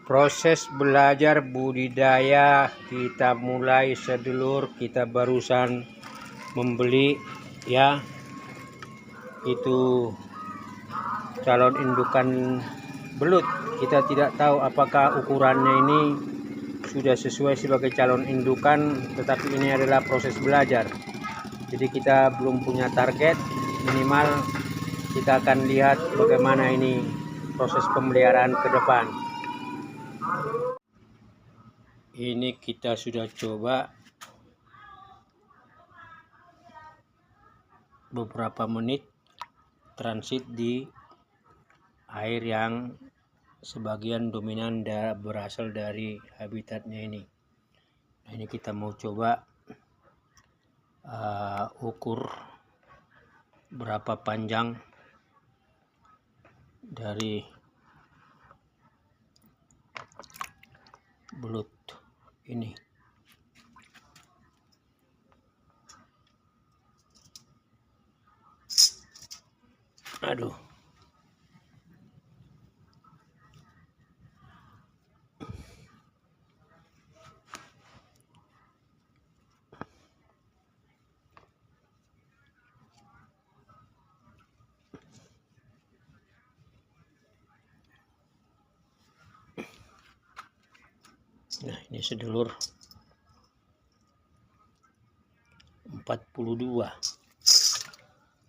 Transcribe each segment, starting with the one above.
Proses belajar budidaya kita mulai sedulur. Kita barusan membeli ya, itu calon indukan belut. Kita tidak tahu apakah ukurannya ini sudah sesuai sebagai calon indukan, tetapi ini adalah proses belajar. Jadi kita belum punya target, minimal kita akan lihat bagaimana ini proses pemeliharaan ke depan. Ini kita sudah coba beberapa menit transit di air yang sebagian dominan berasal dari habitatnya ini. Nah, ini kita mau coba ukur berapa panjang dari belut ini. Aduh. Nah, ini sedulur 42.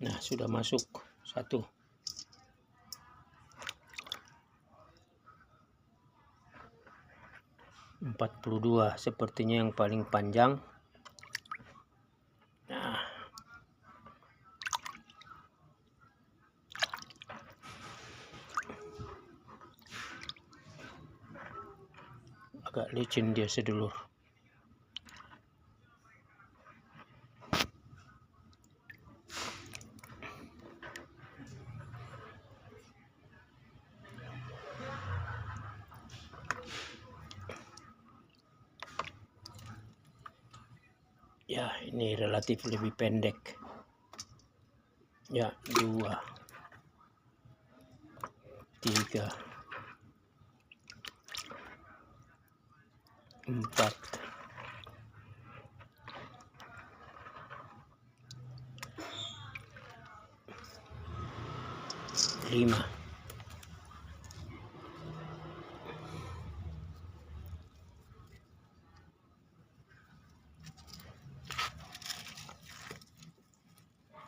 Nah, sudah masuk satu. (42) sepertinya yang paling panjang. Nah, agak licin dia sedulur. Ya, ini relatif lebih pendek. Ya, 2, 3, 4, 5.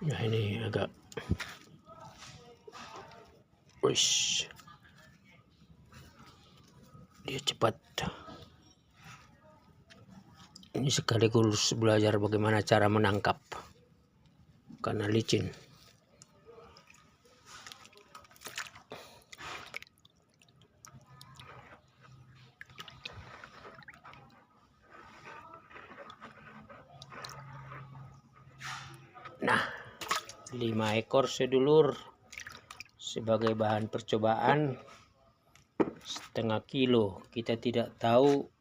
Nah, ini agak wish, dia cepat. Ini sekaligus belajar bagaimana cara menangkap karena licin. Nah, 5 ekor sedulur sebagai bahan percobaan, setengah kilo. Kita tidak tahu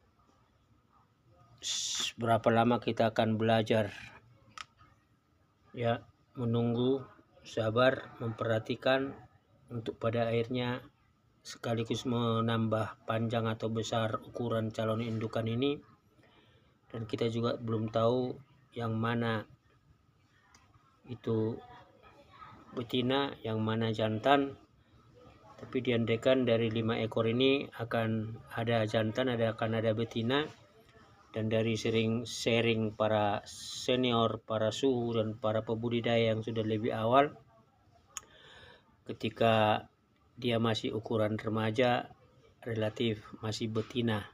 berapa lama kita akan belajar ya, menunggu, sabar, memperhatikan untuk pada akhirnya sekaligus menambah panjang atau besar ukuran calon indukan ini. Dan kita juga belum tahu yang mana itu betina, yang mana jantan. Tapi diandaikan dari 5 ekor ini akan ada jantan, akan ada betina. Dan dari sharing para senior, para suhu, dan para pembudidaya yang sudah lebih awal, ketika dia masih ukuran remaja, relatif masih betina.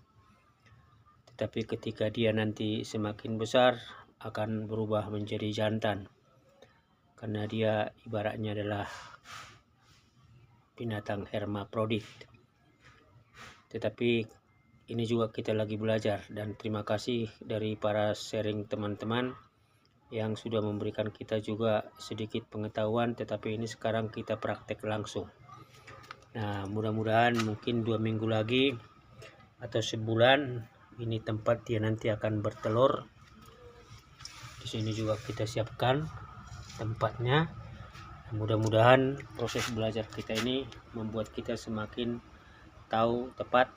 Tetapi ketika dia nanti semakin besar, akan berubah menjadi jantan. Karena dia ibaratnya adalah binatang hermaprodit. Tetapi ini juga kita lagi belajar, dan terima kasih dari para sharing teman-teman yang sudah memberikan kita juga sedikit pengetahuan, tetapi ini sekarang kita praktek langsung. Nah, mudah-mudahan mungkin 2 minggu lagi atau sebulan ini tempat dia nanti akan bertelur. Di sini juga kita siapkan tempatnya. Mudah-mudahan proses belajar kita ini membuat kita semakin tahu tepat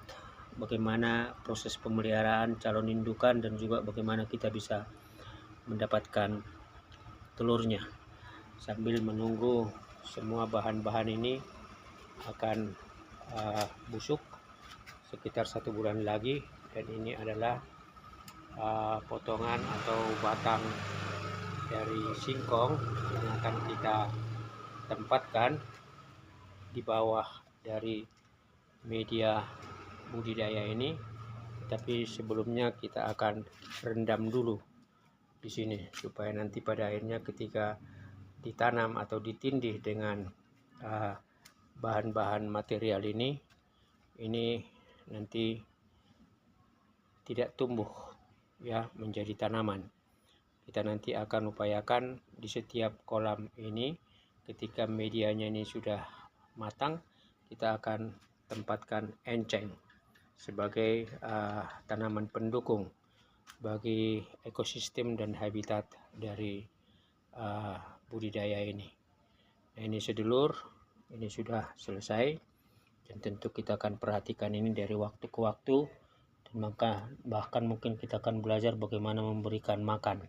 bagaimana proses pemeliharaan calon indukan dan juga bagaimana kita bisa mendapatkan telurnya, sambil menunggu semua bahan-bahan ini akan busuk sekitar 1 bulan lagi. Dan ini adalah potongan atau batang dari singkong yang akan kita tempatkan di bawah dari media budidaya ini. Tapi sebelumnya kita akan rendam dulu di sini supaya nanti pada akhirnya ketika ditanam atau ditindih dengan bahan-bahan material ini nanti tidak tumbuh ya menjadi tanaman. Kita nanti akan upayakan di setiap kolam ini ketika medianya ini sudah matang, kita akan tempatkan enceng sebagai tanaman pendukung bagi ekosistem dan habitat dari budidaya ini. Nah, ini sedulur, ini sudah selesai, dan tentu kita akan perhatikan ini dari waktu ke waktu, dan maka bahkan mungkin kita akan belajar bagaimana memberikan makan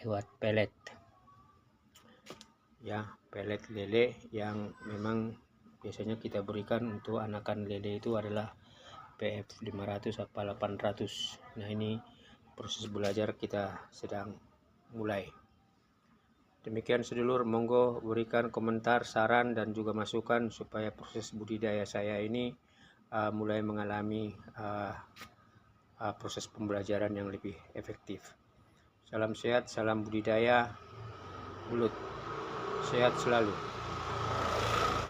lewat pelet ya, pelet lele yang memang biasanya kita berikan untuk anakan lele itu adalah PF 500 atau 800. Nah, ini proses belajar kita sedang mulai. Demikian sedulur, monggo berikan komentar, saran dan juga masukan supaya proses budidaya saya ini mulai mengalami proses pembelajaran yang lebih efektif. Salam sehat, salam budidaya, Bulut. Sehat selalu.